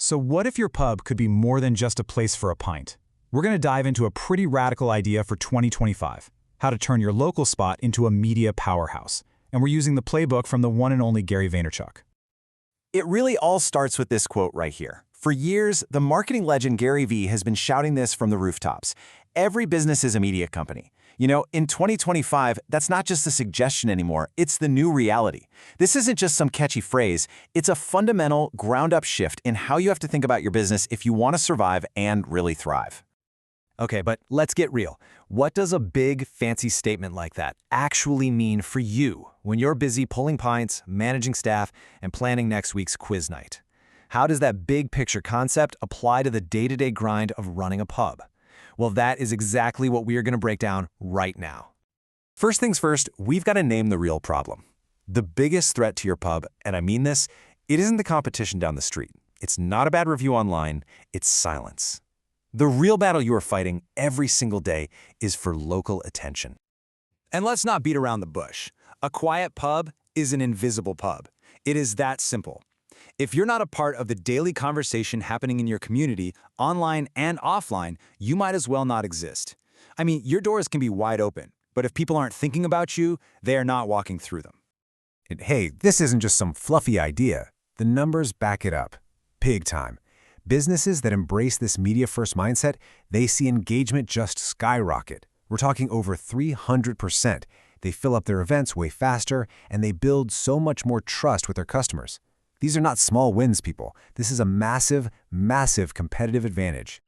So what if your pub could be more than just a place for a pint? We're going to dive into a pretty radical idea for 2025, how to turn your local spot into a media powerhouse. And we're using the playbook from the one and only Gary Vaynerchuk. It really all starts with this quote right here. For years, the marketing legend Gary Vee has been shouting this from the rooftops. Every business is a media company. You know, in 2025, that's not just a suggestion anymore, it's the new reality. This isn't just some catchy phrase, it's a fundamental, ground-up shift in how you have to think about your business if you want to survive and really thrive. Okay, but let's get real. What does a big, fancy statement like that actually mean for you when you're busy pulling pints, managing staff, and planning next week's quiz night? How does that big picture concept apply to the day-to-day grind of running a pub? Well, that is exactly what we are going to break down right now. First things first, we've got to name the real problem. The biggest threat to your pub, and I mean this, it isn't the competition down the street. It's not a bad review online, it's silence. The real battle you are fighting every single day is for local attention. And let's not beat around the bush. A quiet pub is an invisible pub. It is that simple. If you're not a part of the daily conversation happening in your community, online and offline, you might as well not exist. I mean, your doors can be wide open, but if people aren't thinking about you, they are not walking through them. And hey, this isn't just some fluffy idea. The numbers back it up. Big time. Businesses that embrace this media-first mindset, they see engagement just skyrocket. We're talking over 300%. They fill up their events way faster, and they build so much more trust with their customers. These are not small wins, people. This is a massive, massive competitive advantage.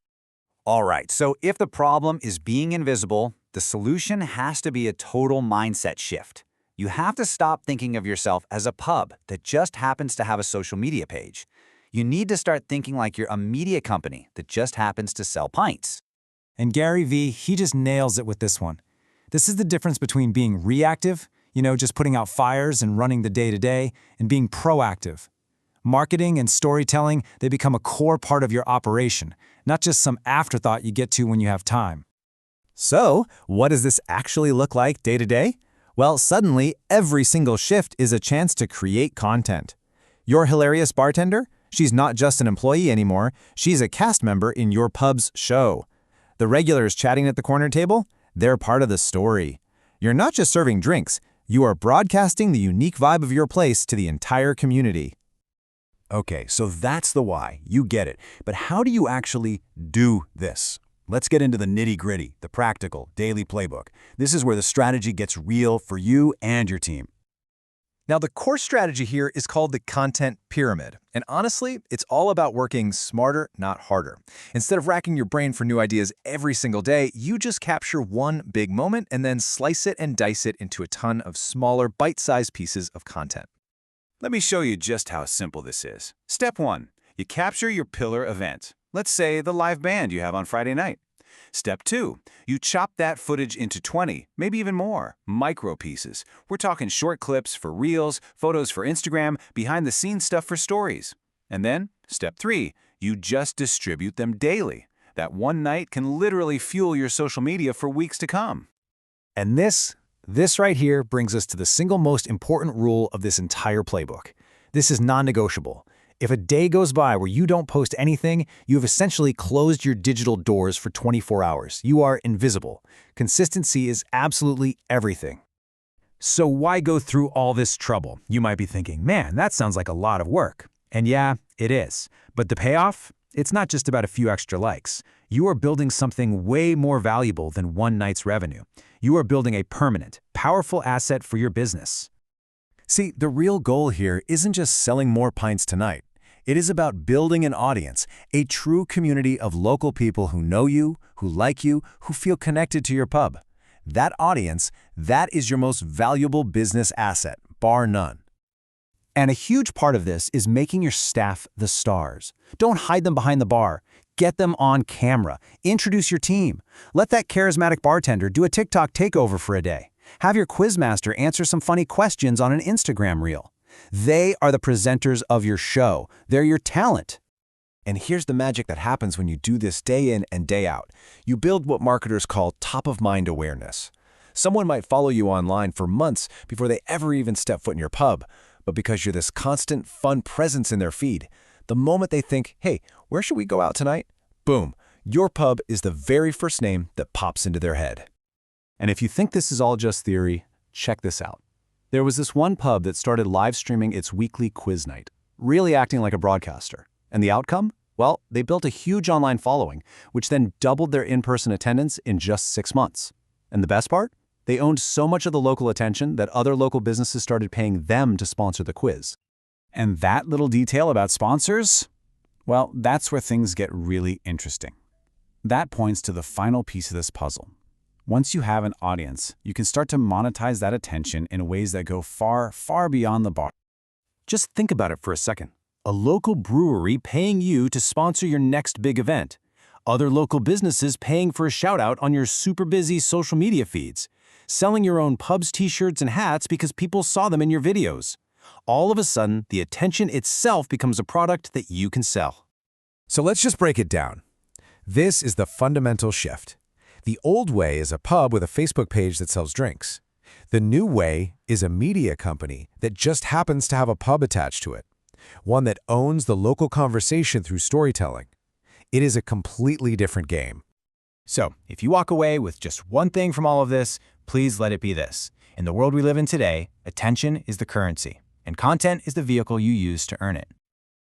All right, so if the problem is being invisible, the solution has to be a total mindset shift. You have to stop thinking of yourself as a pub that just happens to have a social media page. You need to start thinking like you're a media company that just happens to sell pints. And Gary Vee, he just nails it with this one. This is the difference between being reactive, just putting out fires and running the day-to-day, and being proactive. Marketing and storytelling, they become a core part of your operation, not just some afterthought you get to when you have time. So, what does this actually look like day to day? Well, suddenly, every single shift is a chance to create content. Your hilarious bartender? She's not just an employee anymore, she's a cast member in your pub's show. The regulars chatting at the corner table? They're part of the story. You're not just serving drinks, you are broadcasting the unique vibe of your place to the entire community. Okay, so that's the why. You get it. But how do you actually do this? Let's get into the nitty-gritty, the practical, daily playbook. This is where the strategy gets real for you and your team. Now, the core strategy here is called the content pyramid. And honestly, it's all about working smarter, not harder. Instead of racking your brain for new ideas every single day, you just capture one big moment and then slice it and dice it into a ton of smaller, bite-sized pieces of content. Let me show you just how simple this is. Step 1. You capture your pillar event. Let's say the live band you have on Friday night. Step 2. You chop that footage into 20, maybe even more, micro pieces. We're talking short clips for Reels, photos for Instagram, behind-the-scenes stuff for stories. And then, Step 3. You just distribute them daily. That one night can literally fuel your social media for weeks to come. And this right here brings us to the single most important rule of this entire playbook. This is non-negotiable. If a day goes by where you don't post anything, you have essentially closed your digital doors for 24 hours. You are invisible. Consistency is absolutely everything. So why go through all this trouble? You might be thinking, man, that sounds like a lot of work. And yeah, it is. But the payoff? It's not just about a few extra likes. You are building something way more valuable than one night's revenue. You are building a permanent, powerful asset for your business. See, the real goal here isn't just selling more pints tonight. It is about building an audience, a true community of local people who know you, who like you, who feel connected to your pub. That audience, that is your most valuable business asset, bar none. And a huge part of this is making your staff the stars. Don't hide them behind the bar. Get them on camera. Introduce your team. Let that charismatic bartender do a TikTok takeover for a day. Have your quizmaster answer some funny questions on an Instagram reel. They are the presenters of your show. They're your talent. And here's the magic that happens when you do this day in and day out. You build what marketers call top-of-mind awareness. Someone might follow you online for months before they ever even step foot in your pub, but because you're this constant, fun presence in their feed, The moment they think, hey, where should we go out tonight? Boom, your pub is the very first name that pops into their head. And if you think this is all just theory, check this out. There was this one pub that started live streaming its weekly quiz night, really acting like a broadcaster. And the outcome? Well, they built a huge online following, which then doubled their in-person attendance in just 6 months. And the best part? They owned so much of the local attention that other local businesses started paying them to sponsor the quiz. And that little detail about sponsors? Well, that's where things get really interesting. That points to the final piece of this puzzle. Once you have an audience, you can start to monetize that attention in ways that go far, far beyond the bar. Just think about it for a second. A local brewery paying you to sponsor your next big event. Other local businesses paying for a shout-out on your super busy social media feeds. Selling your own pub's t-shirts and hats because people saw them in your videos. All of a sudden, the attention itself becomes a product that you can sell. So let's just break it down. This is the fundamental shift. The old way is a pub with a Facebook page that sells drinks. The new way is a media company that just happens to have a pub attached to it, one that owns the local conversation through storytelling. It is a completely different game. So, if you walk away with just one thing from all of this, please let it be this. In the world we live in today, attention is the currency, and content is the vehicle you use to earn it.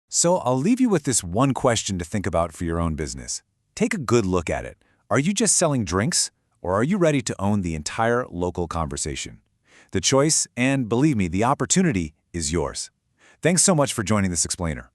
So I'll leave you with this one question to think about for your own business. Take a good look at it. Are you just selling drinks, or are you ready to own the entire local conversation? The choice, and believe me, the opportunity, is yours. Thanks so much for joining this explainer.